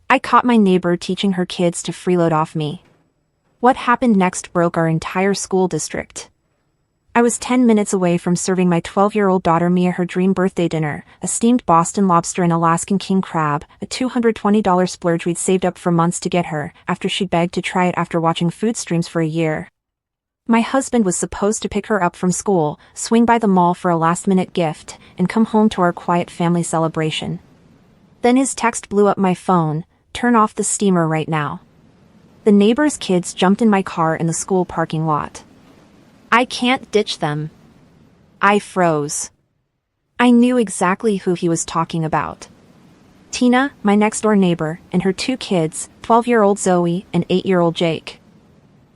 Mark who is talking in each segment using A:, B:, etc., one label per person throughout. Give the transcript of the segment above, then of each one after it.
A: I caught my neighbor teaching her kids to freeload off me. What happened next broke our entire school district. I was 10 minutes away from serving my 12-year-old daughter Mia her dream birthday dinner, a steamed Boston lobster and Alaskan king crab, a $220 splurge we'd saved up for months to get her, after she begged to try it after watching food streams for a year. My husband was supposed to pick her up from school, swing by the mall for a last-minute gift, and come home to our quiet family celebration. Then his text blew up my phone, "Turn off the steamer right now." The neighbor's kids jumped in my car in the school parking lot. I can't ditch them. I froze. I knew exactly who he was talking about. Tina, my next-door neighbor, and her two kids, 12-year-old Zoe and 8-year-old Jake.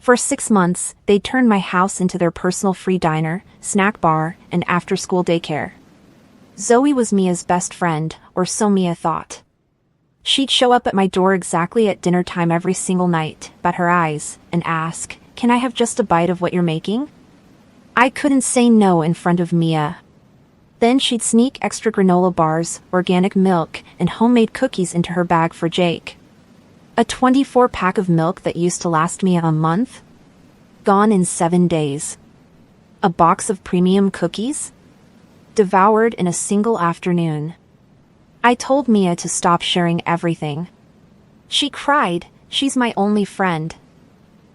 A: For 6 months, they'd turned my house into their personal free diner, snack bar, and after-school daycare. Zoe was Mia's best friend, or so Mia thought. She'd show up at my door exactly at dinner time every single night, bat her eyes, and ask, "Can I have just a bite of what you're making?" I couldn't say no in front of Mia. Then she'd sneak extra granola bars, organic milk, and homemade cookies into her bag for Jake. A 24-pack of milk that used to last Mia a month? Gone in 7 days. A box of premium cookies? Devoured in a single afternoon. I told Mia to stop sharing everything. She cried, "She's my only friend.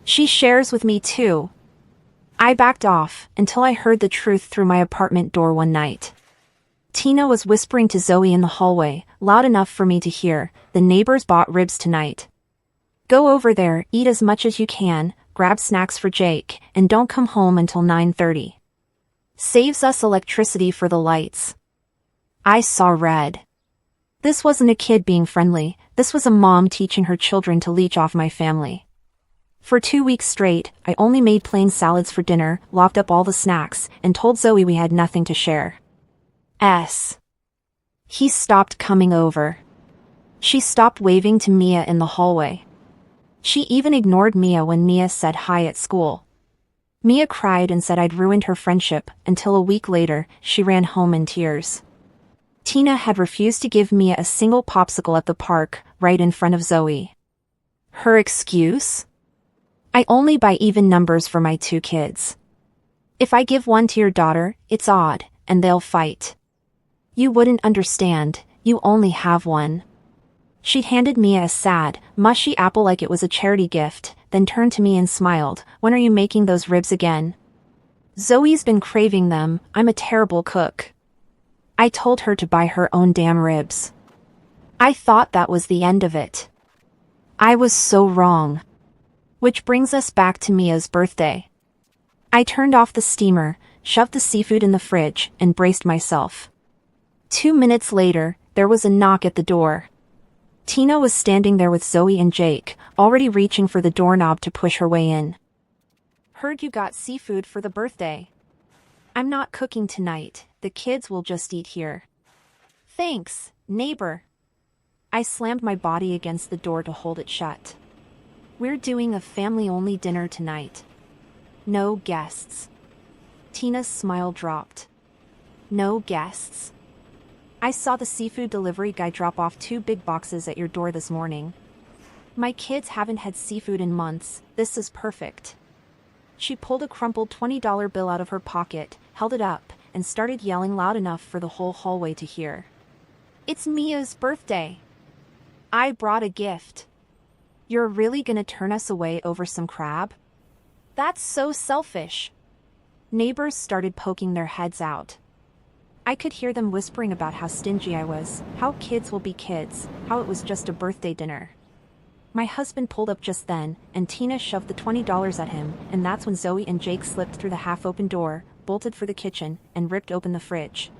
A: She shares with me too." I backed off, until I heard the truth through my apartment door one night. Tina was whispering to Zoe in the hallway, loud enough for me to hear, "The neighbors bought ribs tonight. Go over there, eat as much as you can, grab snacks for Jake, and don't come home until 9:30. Saves us electricity for the lights." I saw red. This wasn't a kid being friendly, this was a mom teaching her children to leech off my family. For 2 weeks straight, I only made plain salads for dinner, locked up all the snacks, and told Zoe we had nothing to share. He stopped coming over. She stopped waving to Mia in the hallway. She even ignored Mia when Mia said hi at school. Mia cried and said I'd ruined her friendship, until a week later, she ran home in tears. Tina had refused to give Mia a single popsicle at the park, right in front of Zoe. Her excuse? "I only buy even numbers for my 2 kids. If I give one to your daughter, it's odd, and they'll fight. You wouldn't understand, you only have one." She'd handed Mia a sad, mushy apple like it was a charity gift, then turned to me and smiled, "When are you making those ribs again?" "Zoe's been craving them, I'm a terrible cook." I told her to buy her own damn ribs. I thought that was the end of it. I was so wrong. Which brings us back to Mia's birthday. I turned off the steamer, shoved the seafood in the fridge, and braced myself. 2 minutes later, there was a knock at the door. Tina was standing there with Zoe and Jake, already reaching for the doorknob to push her way in. "Heard you got seafood for the birthday. I'm not cooking tonight, the kids will just eat here." "Thanks, neighbor." I slammed my body against the door to hold it shut. "We're doing a family-only dinner tonight. No guests." Tina's smile dropped. "No guests. I saw the seafood delivery guy drop off 2 big boxes at your door this morning. My kids haven't had seafood in months, this is perfect." She pulled a crumpled $20 bill out of her pocket, held it up, and started yelling loud enough for the whole hallway to hear. "It's Mia's birthday. I brought a gift. You're really gonna turn us away over some crab? That's so selfish." Neighbors started poking their heads out. I could hear them whispering about how stingy I was, how kids will be kids, how it was just a birthday dinner. My husband pulled up just then, and Tina shoved the $20 at him, and that's when Zoe and Jake slipped through the half-open door, bolted for the kitchen, and ripped open the fridge.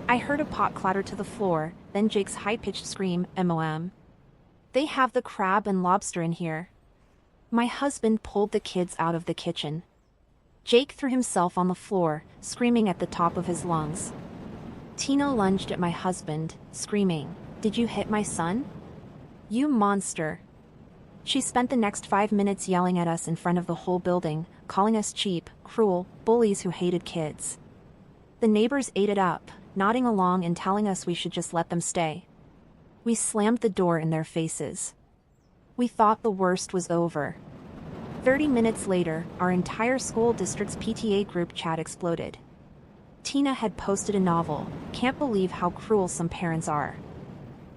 A: I heard a pot clatter to the floor, then Jake's high-pitched scream, "MOM. They have the crab and lobster in here." My husband pulled the kids out of the kitchen. Jake threw himself on the floor, screaming at the top of his lungs. Tina lunged at my husband, screaming, "Did you hit my son? You monster." She spent the next 5 minutes yelling at us in front of the whole building, calling us cheap, cruel, bullies who hated kids. The neighbors ate it up, nodding along and telling us we should just let them stay. We slammed the door in their faces. We thought the worst was over. 30 minutes later, our entire school district's PTA group chat exploded. Tina had posted a novel. Can't believe how cruel some parents are.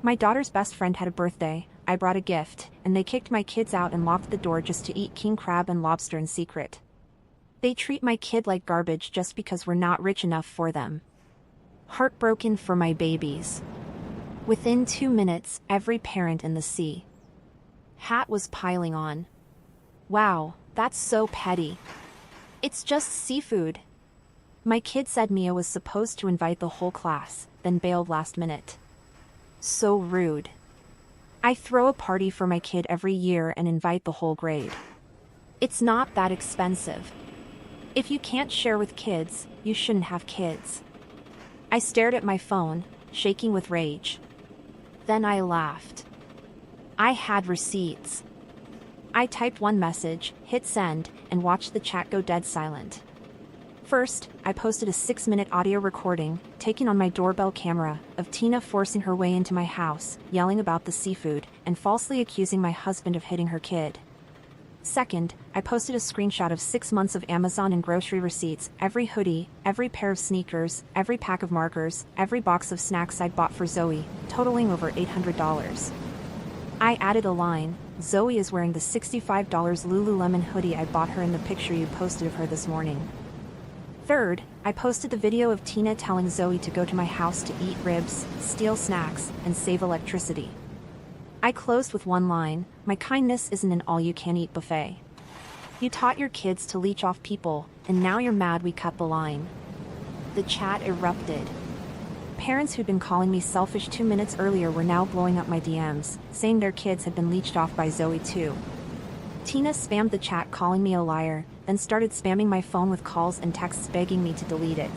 A: My daughter's best friend had a birthday, I brought a gift, and they kicked my kids out and locked the door just to eat king crab and lobster in secret. They treat my kid like garbage just because we're not rich enough for them. Heartbroken for my babies. Within 2 minutes, every parent in the sea hat was piling on. Wow, that's so petty. It's just seafood. My kid said Mia was supposed to invite the whole class, then bailed last minute. So rude. I throw a party for my kid every year and invite the whole grade. It's not that expensive. If you can't share with kids, you shouldn't have kids. I stared at my phone, shaking with rage. Then I laughed. I had receipts. I typed one message, hit send, and watched the chat go dead silent. First, I posted a 6-minute audio recording, taken on my doorbell camera, of Tina forcing her way into my house, yelling about the seafood, and falsely accusing my husband of hitting her kid. Second, I posted a screenshot of 6 months of Amazon and grocery receipts, every hoodie, every pair of sneakers, every pack of markers, every box of snacks I'd bought for Zoe, totaling over $800. I added a line, Zoe is wearing the $65 Lululemon hoodie I bought her in the picture you posted of her this morning. Third, I posted the video of Tina telling Zoe to go to my house to eat ribs, steal snacks, and save electricity. I closed with one line, my kindness isn't an all-you-can-eat buffet. You taught your kids to leech off people, and now you're mad we cut the line. The chat erupted. Parents who'd been calling me selfish 2 minutes earlier were now blowing up my DMs, saying their kids had been leeched off by Zoe too. Tina spammed the chat calling me a liar, then started spamming my phone with calls and texts begging me to delete it.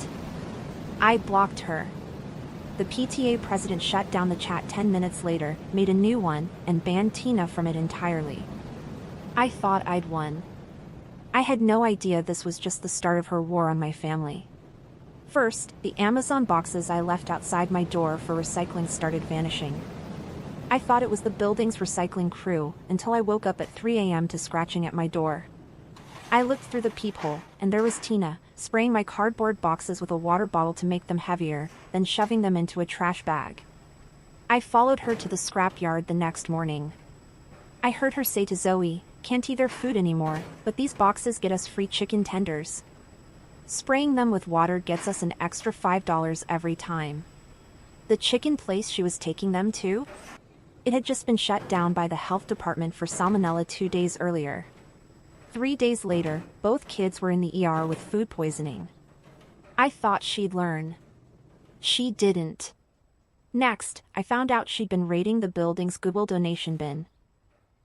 A: I blocked her. The PTA president shut down the chat 10 minutes later, made a new one, and banned Tina from it entirely. I thought I'd won. I had no idea this was just the start of her war on my family. First, the Amazon boxes I left outside my door for recycling started vanishing. I thought it was the building's recycling crew, until I woke up at 3 a.m. to scratching at my door. I looked through the peephole, and there was Tina, spraying my cardboard boxes with a water bottle to make them heavier, then shoving them into a trash bag. I followed her to the scrapyard the next morning. I heard her say to Zoe, "Can't eat their food anymore, but these boxes get us free chicken tenders. Spraying them with water gets us an extra $5 every time." The chicken place she was taking them to? It had just been shut down by the health department for salmonella 2 days earlier. 3 days later, both kids were in the ER with food poisoning. I thought she'd learn. She didn't. Next, I found out she'd been raiding the building's Goodwill donation bin.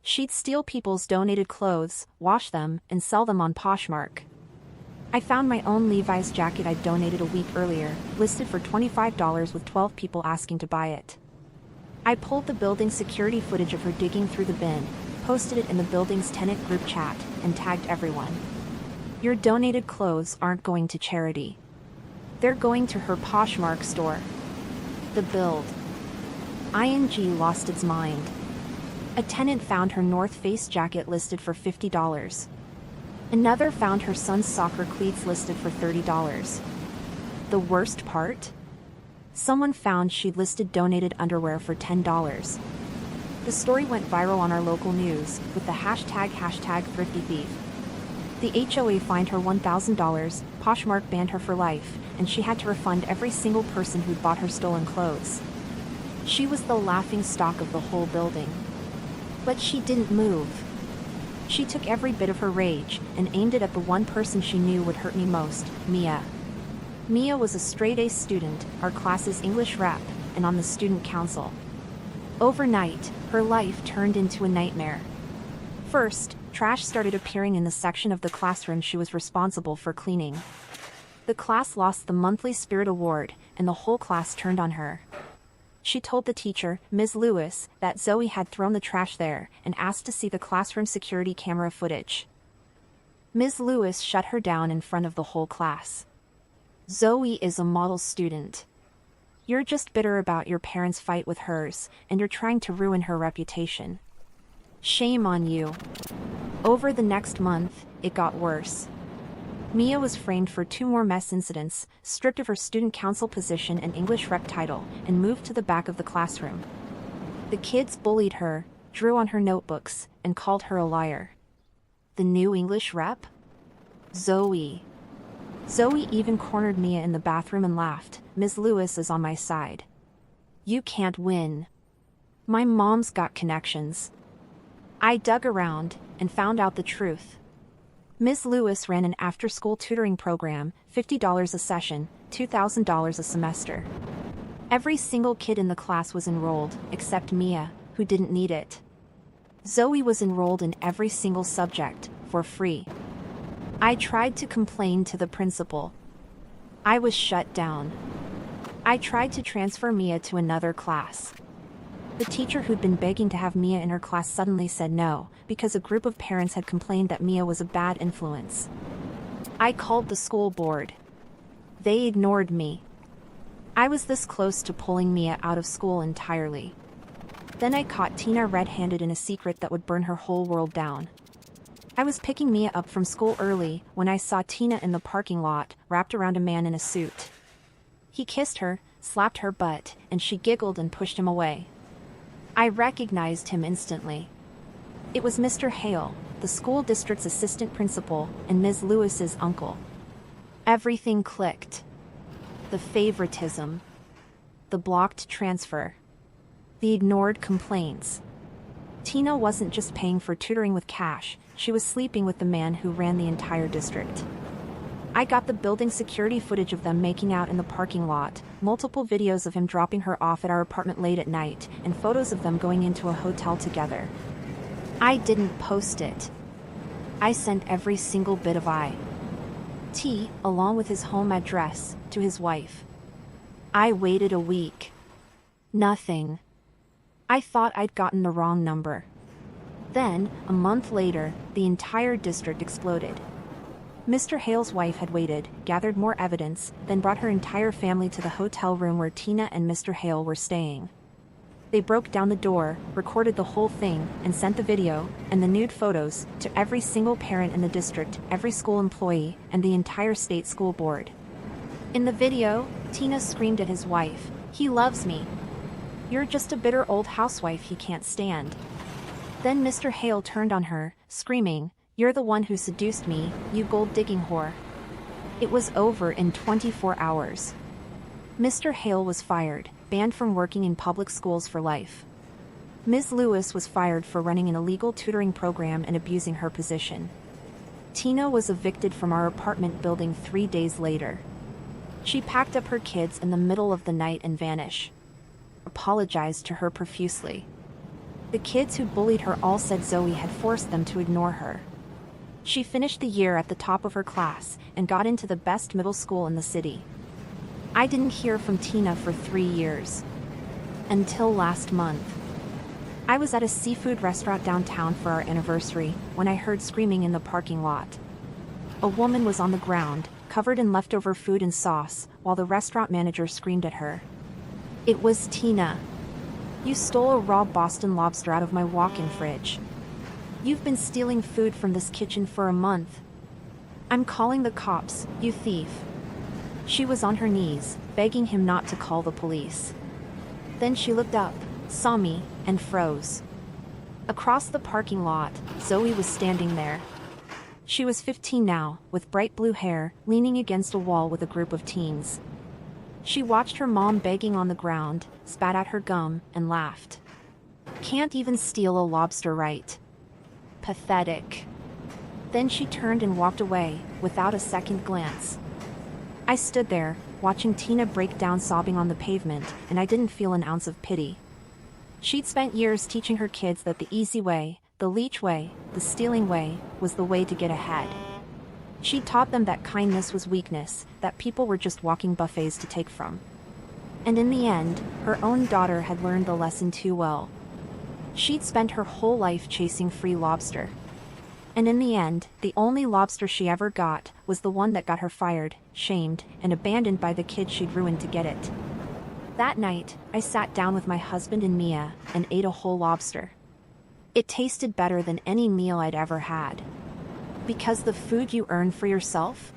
A: She'd steal people's donated clothes, wash them, and sell them on Poshmark. I found my own Levi's jacket I'd donated a week earlier, listed for $25 with 12 people asking to buy it. I pulled the building's security footage of her digging through the bin, posted it in the building's tenant group chat, and tagged everyone. Your donated clothes aren't going to charity. They're going to her Poshmark store. The build. ING lost its mind. A tenant found her North Face jacket listed for $50. Another found her son's soccer cleats listed for $30. The worst part? Someone found she'd listed donated underwear for $10. The story went viral on our local news, with the hashtag #ThriftyThief. The HOA fined her $1,000, Poshmark banned her for life, and she had to refund every single person who'd bought her stolen clothes. She was the laughing stock of the whole building. But she didn't move. She took every bit of her rage and aimed it at the one person she knew would hurt me most, Mia. Mia was a straight-A student, our class's English rep, and on the student council. Overnight, her life turned into a nightmare. First, trash started appearing in the section of the classroom she was responsible for cleaning. The class lost the monthly Spirit Award, and the whole class turned on her. She told the teacher, Ms. Lewis, that Zoe had thrown the trash there and asked to see the classroom security camera footage. Ms. Lewis shut her down in front of the whole class. Zoe is a model student. You're just bitter about your parents' fight with hers, and you're trying to ruin her reputation. Shame on you. Over the next month, it got worse. Mia was framed for 2 more mess incidents, stripped of her student council position and English rep title, and moved to the back of the classroom. The kids bullied her, drew on her notebooks, and called her a liar. The new English rep? Zoe. Zoe even cornered Mia in the bathroom and laughed. Ms. Lewis is on my side. You can't win. My mom's got connections. I dug around and found out the truth. Ms. Lewis ran an after-school tutoring program, $50 a session, $2,000 a semester. Every single kid in the class was enrolled, except Mia, who didn't need it. Zoe was enrolled in every single subject, for free. I tried to complain to the principal. I was shut down. I tried to transfer Mia to another class. The teacher who'd been begging to have Mia in her class suddenly said no, because a group of parents had complained that Mia was a bad influence. I called the school board. They ignored me. I was this close to pulling Mia out of school entirely. Then I caught Tina red-handed in a secret that would burn her whole world down. I was picking Mia up from school early when I saw Tina in the parking lot, wrapped around a man in a suit. He kissed her, slapped her butt, and she giggled and pushed him away. I recognized him instantly. It was Mr. Hale, the school district's assistant principal, and Ms. Lewis's uncle. Everything clicked. The favoritism. The blocked transfer. The ignored complaints. Tina wasn't just paying for tutoring with cash, she was sleeping with the man who ran the entire district. I got the building security footage of them making out in the parking lot, multiple videos of him dropping her off at our apartment late at night, and photos of them going into a hotel together. I didn't post it. I sent every single bit of IT, along with his home address, to his wife. I waited a week. Nothing. I thought I'd gotten the wrong number. Then, a month later, the entire district exploded. Mr. Hale's wife had waited, gathered more evidence, then brought her entire family to the hotel room where Tina and Mr. Hale were staying. They broke down the door, recorded the whole thing, and sent the video, and the nude photos, to every single parent in the district, every school employee, and the entire state school board. In the video, Tina screamed at his wife, "He loves me. You're just a bitter old housewife he can't stand." Then Mr. Hale turned on her, screaming, "You're the one who seduced me, you gold-digging whore." It was over in 24 hours. Mr. Hale was fired, banned from working in public schools for life. Ms. Lewis was fired for running an illegal tutoring program and abusing her position. Tina was evicted from our apartment building 3 days later. She packed up her kids in the middle of the night and vanished. Apologized to her profusely. The kids who bullied her all said Zoe had forced them to ignore her. She finished the year at the top of her class and got into the best middle school in the city. I didn't hear from Tina for 3 years. Until last month. I was at a seafood restaurant downtown for our anniversary when I heard screaming in the parking lot. A woman was on the ground, covered in leftover food and sauce, while the restaurant manager screamed at her. It was Tina. "You stole a raw Boston lobster out of my walk-in fridge. You've been stealing food from this kitchen for a month. I'm calling the cops, you thief." She was on her knees, begging him not to call the police. Then she looked up, saw me, and froze. Across the parking lot, Zoe was standing there. She was 15 now, with bright blue hair, leaning against a wall with a group of teens. She watched her mom begging on the ground, spat out her gum, and laughed. "Can't even steal a lobster right. Pathetic." Then she turned and walked away, without a second glance. I stood there, watching Tina break down sobbing on the pavement, and I didn't feel an ounce of pity. She'd spent years teaching her kids that the easy way, the leech way, the stealing way, was the way to get ahead. She taught them that kindness was weakness, that people were just walking buffets to take from. And in the end, her own daughter had learned the lesson too well. She'd spent her whole life chasing free lobster. And in the end, the only lobster she ever got was the one that got her fired, shamed, and abandoned by the kid she'd ruined to get it. That night, I sat down with my husband and Mia and ate a whole lobster. It tasted better than any meal I'd ever had. Because the food you earn for yourself,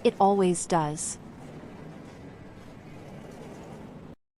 A: it always does.